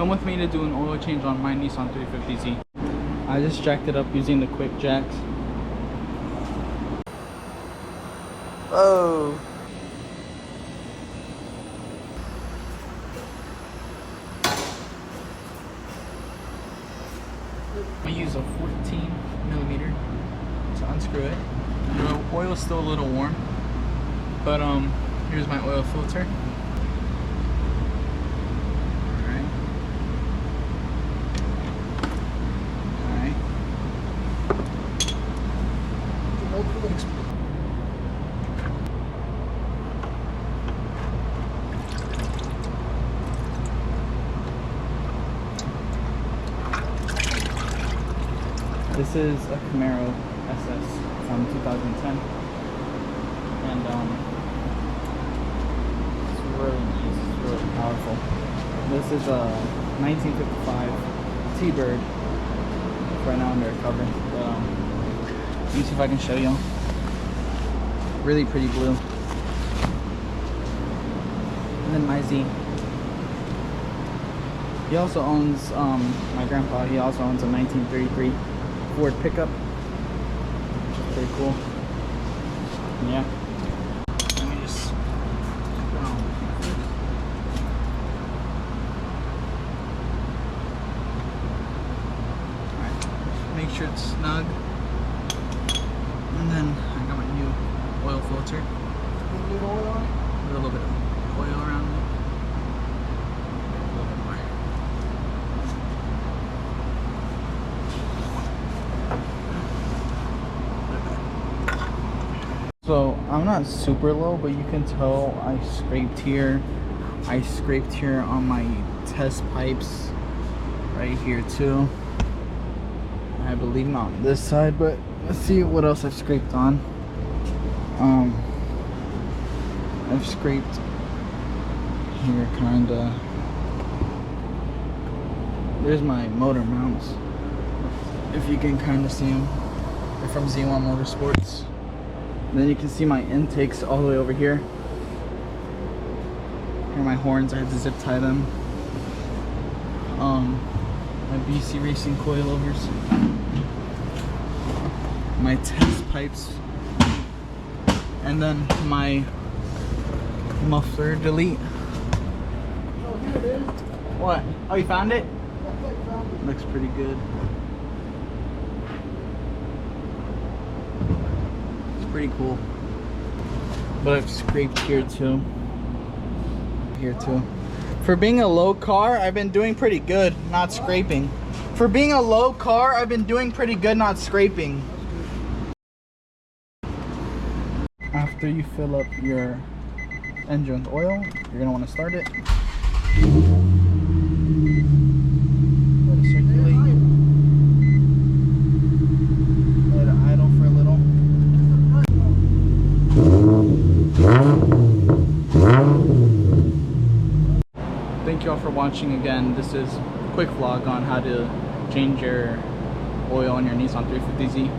Come with me to do an oil change on my Nissan 350Z. I just jacked it up using the quick jacks. Oh. I use a 14mm to unscrew it. The oil is still a little warm, but here's my oil filter. This is a Camaro SS from 2010, and it's really nice, it's really powerful. This is a 1955 T-Bird. Right now under cover, but let me see if I can show you. Really pretty blue. And then my Z. He also owns, my grandpa, he also owns a 1933 Ford pickup, which is pretty cool. Yeah. Let me just alright, make sure it's snug. And then I got my new oil filter. A little bit of oil around it. A little bit more. So I'm not super low, but you can tell I scraped here. I scraped here on my test pipes right here too. I believe not on this side, but let's see what else I've scraped on. I've scraped here kinda. There's my motor mounts, if you can kind of see them. They're from Z1 Motorsports. Then you can see my intakes all the way over here. Here are my horns, I had to zip tie them. My BC Racing coilovers. My test pipes. And then my muffler delete. Oh, here it is. What? Oh, you found it? Looks pretty good. Pretty cool. But I've scraped here too. Here too. For being a low car, I've been doing pretty good not scraping. For being a low car, I've been doing pretty good not scraping. After you fill up your engine with oil, you're gonna want to start it. Let it circulate. Let it idle for a little. Thank you all for watching again. This is a quick vlog on how to change your oil on your Nissan 350Z.